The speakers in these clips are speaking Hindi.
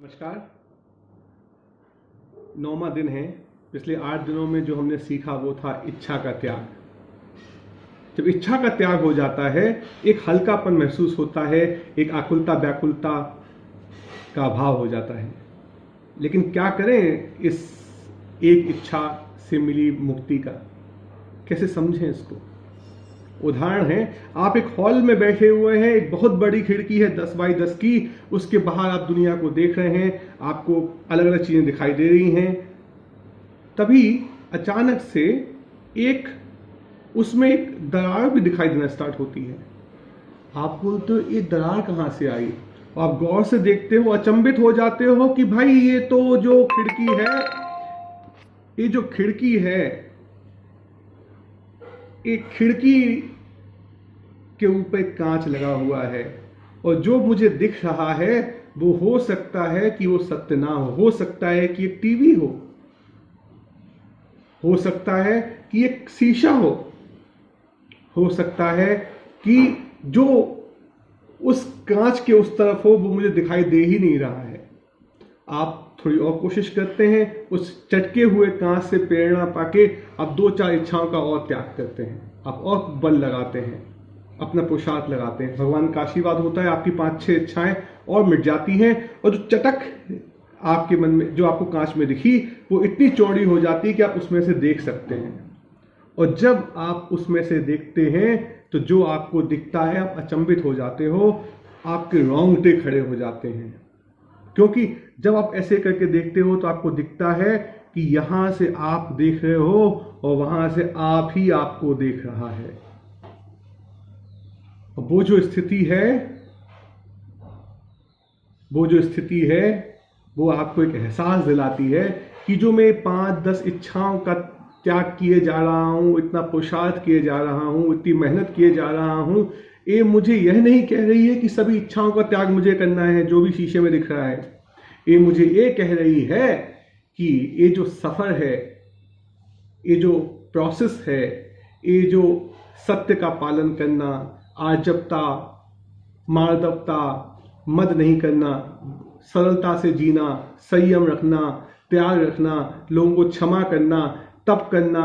नमस्कार। 9वां दिन है। पिछले 8 दिनों में जो हमने सीखा वो था इच्छा का त्याग। जब इच्छा का त्याग हो जाता है, एक हल्कापन महसूस होता है, एक आकुलता व्याकुलता का भाव हो जाता है। लेकिन क्या करें इस एक इच्छा से मिली मुक्ति का? कैसे समझें इसको? उदाहरण है, आप एक हॉल में बैठे हुए हैं, एक बहुत बड़ी खिड़की है 10 बाई 10 की, उसके बाहर आप दुनिया को देख रहे हैं, आपको अलग अलग चीजें दिखाई दे रही हैं। तभी अचानक से एक उसमें एक दरार भी दिखाई देना स्टार्ट होती है। आप बोलते हो ये दरार कहाँ से आई? आप गौर से देखते हो, अचंभित हो जाते हो कि भाई ये तो जो खिड़की है, ये जो खिड़की है, एक खिड़की के ऊपर कांच लगा हुआ है और जो मुझे दिख रहा है वो हो सकता है कि वो सत्य ना हो सकता है कि एक टीवी हो सकता है कि एक शीशा हो सकता है कि जो उस कांच के उस तरफ हो वो मुझे दिखाई दे ही नहीं रहा है। आप थोड़ी और कोशिश करते हैं, उस चटके हुए कांच से प्रेरणा पाके आप 2-4 इच्छाओं का और त्याग करते हैं, आप और बल लगाते हैं, अपना पुरुषार्थ लगाते हैं। भगवान का आशीर्वाद होता है, आपकी 5-6 इच्छाएं और मिट जाती हैं और जो चटक आपके मन में जो आपको कांच में दिखी वो इतनी चौड़ी हो जाती है कि आप उसमें से देख सकते हैं। और जब आप उसमें से देखते हैं तो जो आपको दिखता है आप अचंभित हो जाते हो, आपके रोंगटे खड़े हो जाते हैं। क्योंकि जब आप ऐसे करके देखते हो तो आपको दिखता है कि यहां से आप देख रहे हो और वहां से आप ही आपको देख रहा है। वो जो स्थिति है वो आपको एक एहसास दिलाती है कि जो मैं 5-10 इच्छाओं का त्याग किए जा रहा हूं, इतना पुरुषार्थ किए जा रहा हूं, इतनी मेहनत किए जा रहा हूं, ये मुझे यह नहीं कह रही है कि सभी इच्छाओं का त्याग मुझे करना है जो भी शीशे में दिख रहा है। ये मुझे ये कह रही है कि ये जो सफर है, ये जो प्रोसेस है, ये जो सत्य का पालन करना, आर्जवता, मार्दवता, मद नहीं करना, सरलता से जीना, संयम रखना, त्याग रखना, लोगों को क्षमा करना, तप करना,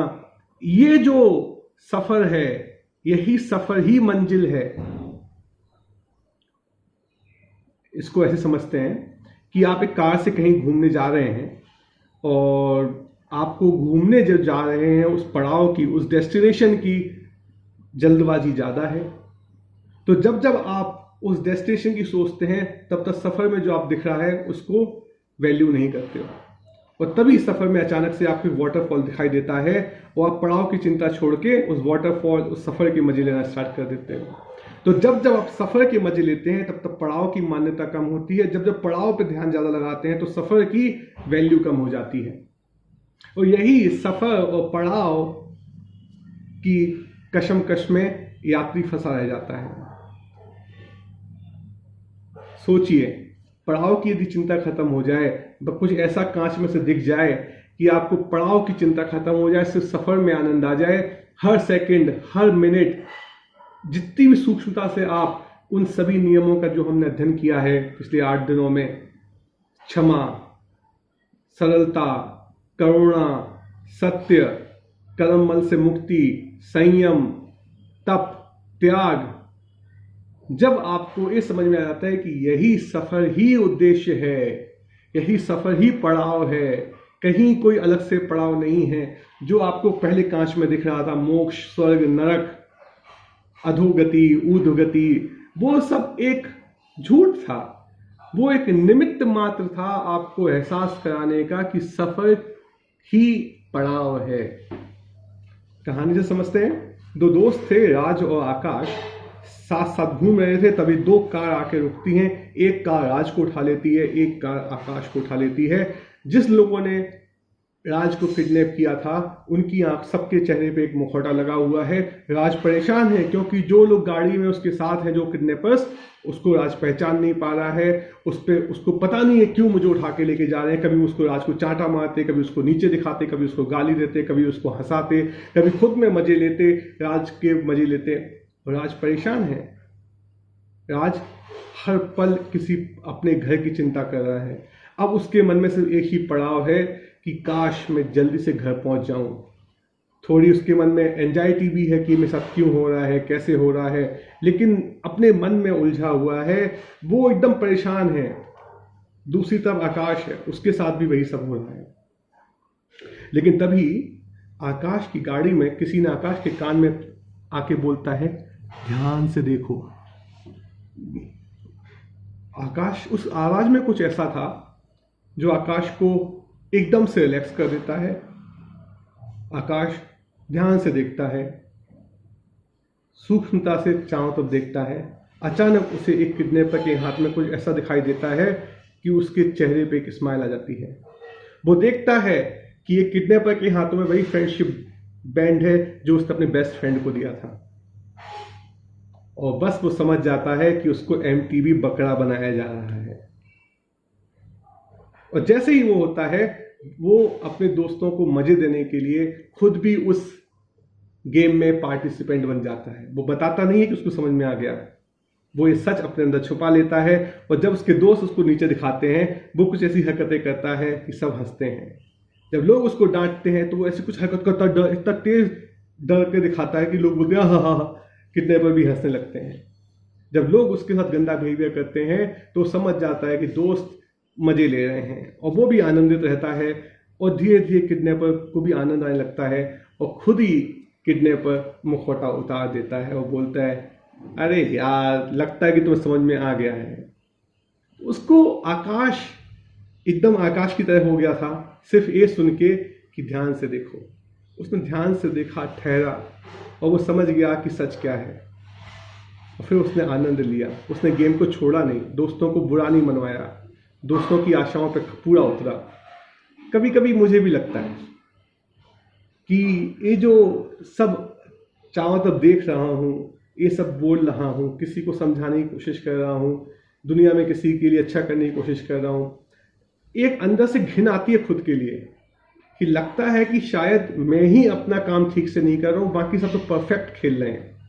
ये जो सफर है यही सफर ही मंजिल है। इसको ऐसे समझते हैं कि आप एक कार से कहीं घूमने जा रहे हैं और आपको घूमने जब जा रहे हैं उस पड़ाव की, उस डेस्टिनेशन की जल्दबाजी ज्यादा है। तो जब जब आप उस डेस्टिनेशन की सोचते हैं तब तक सफर में जो आप दिख रहा है उसको वैल्यू नहीं करते हो, और तभी सफर में अचानक से आपको वाटरफॉल दिखाई देता है और आप पड़ाव की चिंता छोड़ के उस वाटरफॉल, उस सफर के मजे लेना स्टार्ट कर देते हो। तो जब जब आप सफर के मजे लेते हैं तब तब पड़ाव की मान्यता कम होती है। जब जब पड़ाव पे ध्यान ज्यादा लगाते हैं तो सफर की वैल्यू कम हो जाती है। और यही सफर और पड़ाव की कशमकश में यात्री फंसा रह जाता है। सोचिए, पड़ाव की यदि चिंता खत्म हो जाए, कुछ ऐसा कांच में से दिख जाए कि आपको पड़ाव की चिंता खत्म हो जाए, सिर्फ सफर में आनंद आ जाए, हर सेकंड, हर मिनट, जितनी भी सूक्ष्मता से आप उन सभी नियमों का जो हमने अध्ययन किया है पिछले 8 दिनों में, क्षमा, सरलता, करुणा, सत्य, कर्ममल से मुक्ति, संयम, तप, त्याग, जब आपको ये समझ में आ जाता है कि यही सफर ही उद्देश्य है, यही सफर ही पड़ाव है, कहीं कोई अलग से पड़ाव नहीं है। जो आपको पहले कांच में दिख रहा था, मोक्ष, स्वर्ग, नरक, अधोगति, ऊर्ध्वगति, वो सब एक झूठ था, वो एक निमित्त मात्र था आपको एहसास कराने का कि सफर ही पड़ाव है। कहानी से समझते हैं। 2 दोस्त थे, राज और आकाश, साथ साथ घूम रहे थे। तभी 2 कार आके रुकती हैं। एक कार राज को उठा लेती है, एक कार आकाश को उठा लेती है। जिस लोगों ने राज को किडनैप किया था उनकी आंख, सबके चेहरे पे एक मुखौटा लगा हुआ है। राज परेशान है क्योंकि जो लोग गाड़ी में उसके साथ हैं, जो किडनैपर्स, उसको राज पहचान नहीं पा रहा है। उसको पता नहीं है क्यों मुझे उठा के लेके जा रहे हैं। कभी उसको राज को चांटा मारते, कभी उसको नीचे दिखाते, कभी उसको गाली देते, कभी उसको हंसाते, कभी खुद में मजे लेते, राज के मजे लेते। राज परेशान है। राज हर पल किसी अपने घर की चिंता कर रहा है। अब उसके मन में सिर्फ एक ही पड़ाव है कि काश मैं जल्दी से घर पहुंच जाऊं। थोड़ी उसके मन में एंजाइटी भी है कि मेरे साथ क्यों हो रहा है, कैसे हो रहा है, लेकिन अपने मन में उलझा हुआ है, वो एकदम परेशान है। दूसरी तरफ आकाश है, उसके साथ भी वही सब हो रहा है। लेकिन तभी आकाश की गाड़ी में किसी ने आकाश के कान में आके बोलता है, ध्यान से देखो। आकाश, उस आवाज में कुछ ऐसा था जो आकाश को एकदम से रिलैक्स कर देता है। आकाश ध्यान से देखता है, सूक्ष्मता से चारों तरफ देखता है। अचानक उसे एक किडनैपर के हाथ में कुछ ऐसा दिखाई देता है कि उसके चेहरे पे एक स्माइल आ जाती है। वो देखता है कि ये किडनैपर के हाथों में वही फ्रेंडशिप बैंड है जो उसने अपने बेस्ट फ्रेंड को दिया था, और बस वो समझ जाता है कि उसको एमटीवी बकरा बनाया जा रहा है। और जैसे ही वो होता है, वो अपने दोस्तों को मजे देने के लिए खुद भी उस गेम में पार्टिसिपेंट बन जाता है। वो बताता नहीं है कि उसको समझ में आ गया, वो ये सच अपने अंदर छुपा लेता है। और जब उसके दोस्त उसको नीचे दिखाते हैं, वो कुछ ऐसी हरकतें करता है कि सब हंसते हैं। जब लोग उसको डांटते हैं तो वो ऐसी कुछ हरकत करता है, इतना तेज डर के दिखाता है कि लोग बोलते हैं हाँ हाँ हाँ, कितने पर भी हंसने लगते हैं। जब लोग उसके साथ गंदा बिहेवियर करते हैं तो समझ जाता है कि दोस्त मजे ले रहे हैं, और वो भी आनंदित रहता है। और धीरे धीरे किडनैपर को भी आनंद आने लगता है, और खुद ही किडनैपर मुखौटा उतार देता है और बोलता है, अरे यार, लगता है कि तुम्हें समझ में आ गया है। उसको आकाश एकदम आकाश की तरह हो गया था, सिर्फ ये सुन के कि ध्यान से देखो। उसने ध्यान से देखा, ठहरा, और वो समझ गया कि सच क्या है। और फिर उसने आनंद लिया। उसने गेम को छोड़ा नहीं, दोस्तों को बुरा नहीं मनवाया, दोस्तों की आशाओं पे पूरा उतरा। कभी कभी मुझे भी लगता है कि ये जो सब चारों तरफ देख रहा हूँ, ये सब बोल रहा हूँ, किसी को समझाने की कोशिश कर रहा हूँ, दुनिया में किसी के लिए अच्छा करने की कोशिश कर रहा हूँ, एक अंदर से घिन आती है खुद के लिए कि लगता है कि शायद मैं ही अपना काम ठीक से नहीं कर रहा हूँ, बाकी सब तो परफेक्ट खेल रहे हैं।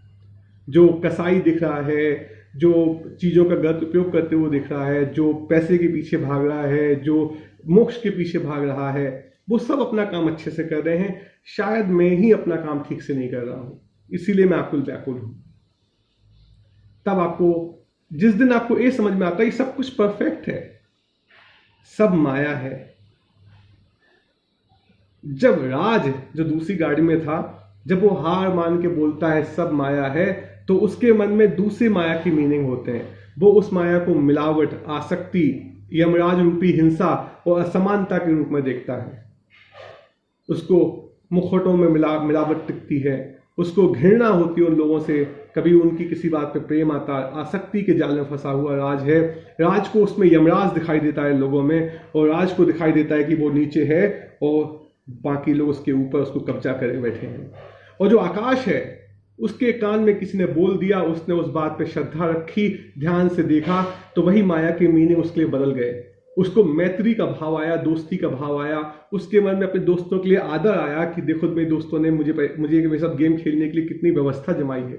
जो कसाई दिख रहा है, जो चीज़ों का गलत उपयोग करते हुए दिख रहा है, जो पैसे के पीछे भाग रहा है, जो मोक्ष के पीछे भाग रहा है, वो सब अपना काम अच्छे से कर रहे हैं। शायद मैं ही अपना काम ठीक से नहीं कर रहा हूँ, इसीलिए मैं आकुल व्याकुल हूँ। तब आपको, जिस दिन आपको ये समझ में आता है कि सब कुछ परफेक्ट है, सब माया है। जब राज, जो दूसरी गाड़ी में था, जब वो हार मान के बोलता है सब माया है, तो उसके मन में दूसरी माया की मीनिंग होते हैं। वो उस माया को मिलावट, आसक्ति, यमराज रूपी हिंसा और असमानता के रूप में देखता है। उसको मुखौटों में मिलावट दिखती है, उसको घृणा होती है उन लोगों से, कभी उनकी किसी बात पे प्रेम आता है। आसक्ति के जाल में फंसा हुआ राज है। राज को उसमें यमराज दिखाई देता है लोगों में, और राज को दिखाई देता है कि वो नीचे है और बाकी लोग उसके ऊपर उसको कब्जा करे बैठे हैं। और जो आकाश है, उसके कान में किसी ने बोल दिया, उसने उस बात पे श्रद्धा रखी, ध्यान से देखा, तो वही माया के मीनिंग उसके लिए बदल गए। उसको मैत्री का भाव आया, दोस्ती का भाव आया, उसके मन में अपने दोस्तों के लिए आदर आया कि देखो मेरे दोस्तों ने मुझे मेरे साथ गेम खेलने के लिए कितनी व्यवस्था जमाई है।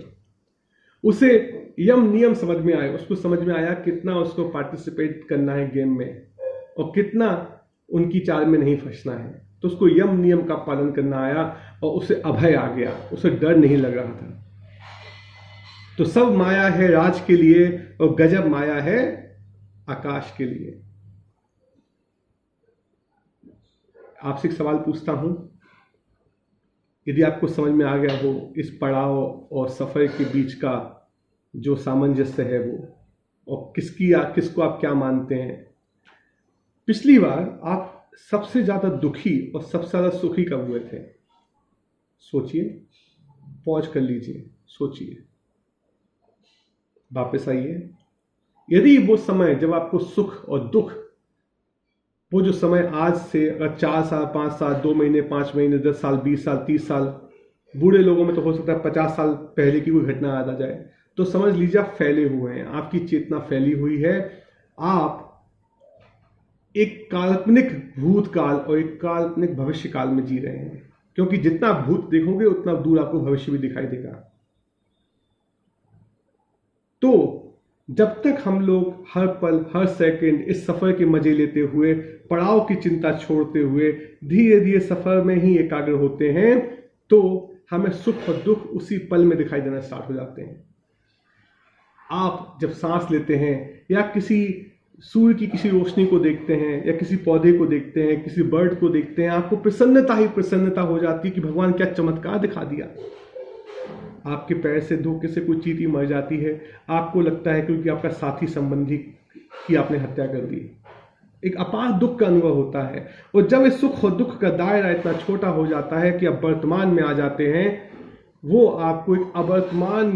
उसे यम नियम समझ में आए, उसको समझ में आया कितना उसको पार्टिसिपेट करना है गेम में और कितना उनकी चाल में नहीं फंसना है। तो उसको यम नियम का पालन करना आया और उसे अभय आ गया, उसे डर नहीं लग रहा था। तो सब माया है राज के लिए और गजब माया है आकाश के लिए। आपसे एक सवाल पूछता हूं, यदि आपको समझ में आ गया हो इस पड़ाव और सफर के बीच का जो सामंजस्य है वो, और किसको आप क्या मानते हैं। पिछली बार आप सबसे ज्यादा दुखी और सबसे ज्यादा सुखी कब हुए थे? सोचिए, पॉज कर लीजिए, सोचिए, वापस आइए। यदि वो समय जब आपको सुख और दुख, वो जो समय आज से अगर 4 साल, 5 साल, 2 महीने, 5 महीने, 10 साल, 20 साल, 30 साल, बूढ़े लोगों में तो हो सकता है 50 साल पहले की कोई घटना याद आ जाए, तो समझ लीजिए आप फैले हुए हैं, आपकी चेतना फैली हुई है। आप एक काल्पनिक भूतकाल और एक काल्पनिक भविष्य काल में जी रहे हैं, क्योंकि जितना भूत देखोगे उतना दूर आपको भविष्य भी दिखाई देगा। तो जब तक हम लोग हर पल हर सेकंड इस सफर के मजे लेते हुए, पड़ाव की चिंता छोड़ते हुए धीरे धीरे सफर में ही एकाग्र होते हैं, तो हमें सुख और दुख उसी पल में दिखाई देना स्टार्ट हो जाते हैं। आप जब सांस लेते हैं या किसी सूर्य की किसी रोशनी को देखते हैं या किसी पौधे को देखते हैं, किसी बर्ड को देखते हैं, आपको प्रसन्नता ही प्रसन्नता हो जाती है कि भगवान क्या चमत्कार दिखा दिया। आपके पैर से धोखे से कोई चींटी मर जाती है, आपको लगता है क्योंकि आपका साथी संबंधी की आपने हत्या कर दी। एक अपार दुख का अनुभव होता है। और जब इस सुख और दुख का दायरा इतना छोटा हो जाता है कि आप वर्तमान में आ जाते हैं, वो आपको एक अवर्तमान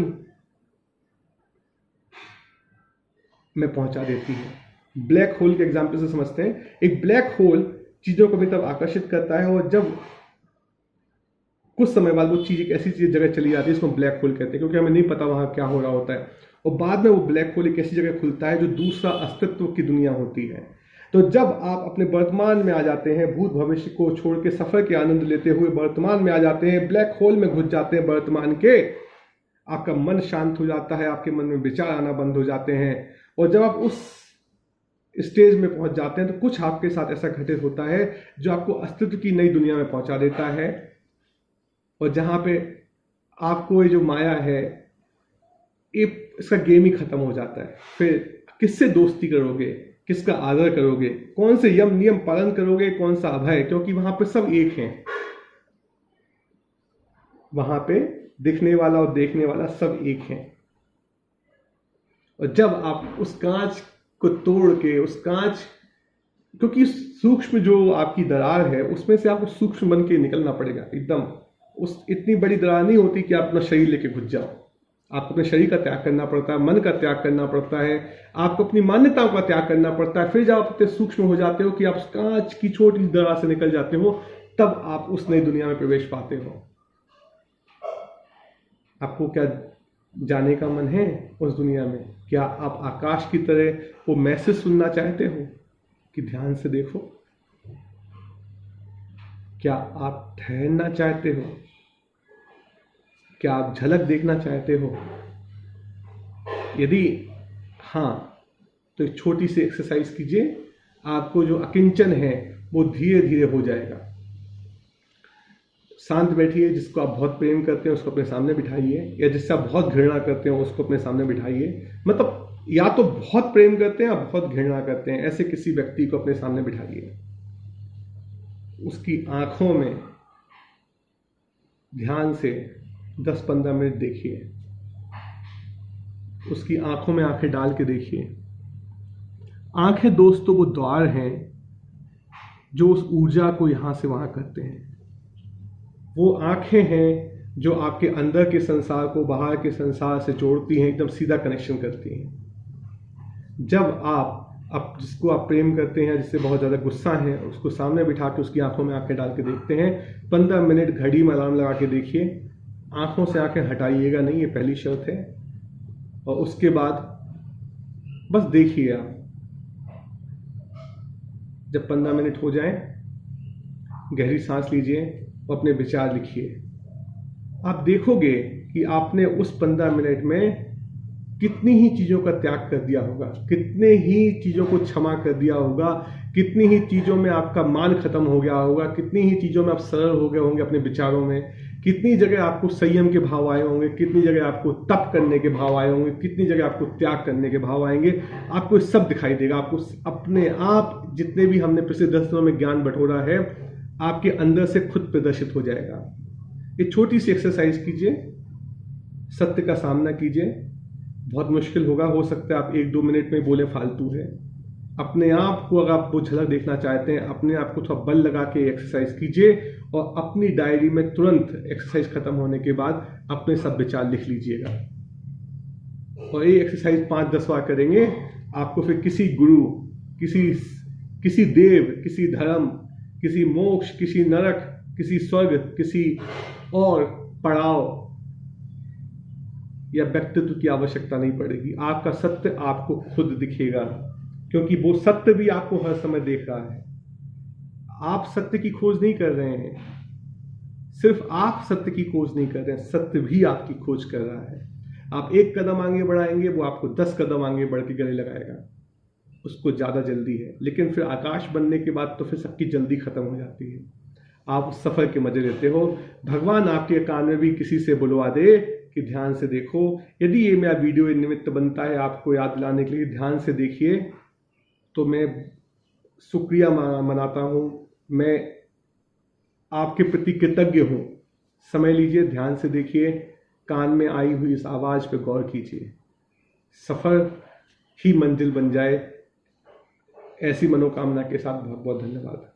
में पहुंचा देती है। ब्लैक होल के एग्जाम्पल से समझते हैं। एक ब्लैक होल चीजों को भी तब आकर्षित करता है, और जब कुछ समय बाद वो चीज एक ऐसी चीज जगह चली जाती है इसको ब्लैक होल कहते हैं, क्योंकि हमें नहीं पता वहां क्या हो रहा होता है। और बाद में वो ब्लैक होल एक ऐसी जगह खुलता है जो दूसरा अस्तित्व की दुनिया होती है। तो जब आप अपने वर्तमान में आ जाते हैं, भूत भविष्य को छोड़ के सफर के आनंद लेते हुए वर्तमान में आ जाते हैं, ब्लैक होल में घुस जाते हैं वर्तमान के, आपका मन शांत हो जाता है, आपके मन में विचार आना बंद हो जाते हैं। और जब आप उस स्टेज में पहुंच जाते हैं तो कुछ आपके साथ ऐसा घटित होता है जो आपको अस्तित्व की नई दुनिया में पहुंचा देता है, और जहां पे आपको ये जो माया है, इसका गेम ही खत्म हो जाता है। फिर किससे दोस्ती करोगे, किसका आदर करोगे, कौन से यम नियम पालन करोगे, कौन सा अभय, क्योंकि वहां पे सब एक हैं। वहां पे दिखने वाला और देखने वाला सब एक हैं। और जब आप उस कांच को तोड़ के, उस कांच, क्योंकि सूक्ष्म जो आपकी दरार है उसमें से आपको सूक्ष्म बन के निकलना पड़ेगा एकदम। उस इतनी बड़ी दरार नहीं होती कि आप अपना शरीर लेके घुस जाओ। आपको अपने शरीर का त्याग करना पड़ता है, मन का त्याग करना पड़ता है, आपको अपनी मान्यताओं का त्याग करना पड़ता है। फिर जब आप इतने सूक्ष्म हो जाते हो कि आप उस कांच की छोटी दरार से निकल जाते हो, तब आप उस नई दुनिया में प्रवेश पाते हो। आपको क्या जाने का मन है उस दुनिया में? क्या आप आकाश की तरह वो मैसेज सुनना चाहते हो कि ध्यान से देखो? क्या आप ठहरना चाहते हो? क्या आप झलक देखना चाहते हो? यदि हाँ, तो एक छोटी सी एक्सरसाइज कीजिए, आपको जो अकिंचन है वो धीरे धीरे हो जाएगा। शांत बैठिए, जिसको आप बहुत प्रेम करते हैं उसको अपने सामने बिठाइए, या जिससे आप बहुत घृणा करते हैं उसको अपने सामने बिठाइए। मतलब या तो बहुत प्रेम करते हैं या बहुत घृणा करते हैं, ऐसे किसी व्यक्ति को अपने सामने बिठाइए। उसकी आंखों में ध्यान से 10-15 मिनट देखिए, उसकी आंखों में आंखें डाल के देखिए। आंखें दोस्तों वो द्वार हैं जो उस ऊर्जा को यहां से वहां करते हैं। वो आंखें हैं जो आपके अंदर के संसार को बाहर के संसार से जोड़ती हैं, एकदम सीधा कनेक्शन करती हैं। जब आप जिसको आप प्रेम करते हैं, जिससे बहुत ज़्यादा गुस्सा है, उसको सामने बिठा के उसकी आंखों में आंखें डाल के देखते हैं, 15 मिनट घड़ी में अलार्म लगा के देखिए। आंखों से आंखें हटाइएगा नहीं, ये पहली शर्त है। और उसके बाद बस देखिए आप। जब 15 मिनट हो जाए, गहरी सांस लीजिए और अपने विचार लिखिए। आप देखोगे कि आपने उस 15 मिनट में कितनी ही चीज़ों का त्याग कर दिया होगा, कितने ही चीज़ों को क्षमा कर दिया होगा, कितनी ही चीज़ों में आपका मान खत्म हो गया होगा, कितनी ही चीज़ों में आप सरल हो गए होंगे अपने विचारों में, कितनी जगह आपको संयम के भाव आए होंगे, कितनी जगह आपको तप करने के भाव आए होंगे, कितनी जगह आपको त्याग करने के भाव आएंगे। आपको सब दिखाई देगा। आपको अपने आप जितने भी हमने पिछले 10 दिनों में ज्ञान बटोरा है, आपके अंदर से खुद प्रदर्शित हो जाएगा। ये छोटी सी एक्सरसाइज कीजिए, सत्य का सामना कीजिए। बहुत मुश्किल होगा, हो सकता है आप 1-2 मिनट में बोले फालतू है। अपने आप को अगर आप वो झलक देखना चाहते हैं, अपने आप को थोड़ा बल लगा के एक्सरसाइज कीजिए और अपनी डायरी में तुरंत एक्सरसाइज खत्म होने के बाद अपने सब विचार लिख लीजिएगा। और ये एक्सरसाइज 5-10 बार करेंगे, आपको फिर किसी गुरु, किसी देव, किसी धर्म, किसी मोक्ष, किसी नरक, किसी स्वर्ग, किसी और पड़ाव या व्यक्तित्व की आवश्यकता नहीं पड़ेगी। आपका सत्य आपको खुद दिखेगा, क्योंकि वो सत्य भी आपको हर समय देख रहा है। आप सत्य की खोज नहीं कर रहे हैं, सिर्फ आप सत्य की खोज नहीं कर रहे हैं, सत्य भी आपकी खोज कर रहा है। आप 1 कदम आगे बढ़ाएंगे, वो आपको 10 कदम आगे बढ़ के गले लगाएगा, उसको ज़्यादा जल्दी है। लेकिन फिर आकाश बनने के बाद तो फिर सबकी जल्दी खत्म हो जाती है। आप उस सफ़र के मजे लेते हो। भगवान आपके कान में भी किसी से बुलवा दे कि ध्यान से देखो। यदि ये मेरा वीडियो निमित्त बनता है आपको याद दिलाने के लिए, ध्यान से देखिए, तो मैं शुक्रिया मनाता हूँ, मैं आपके प्रति कृतज्ञ हूँ। समय लीजिए, ध्यान से देखिए, कान में आई हुई इस आवाज़ पे गौर कीजिए। सफ़र ही मंजिल बन जाए, ऐसी मनोकामना के साथ बहुत बहुत धन्यवाद।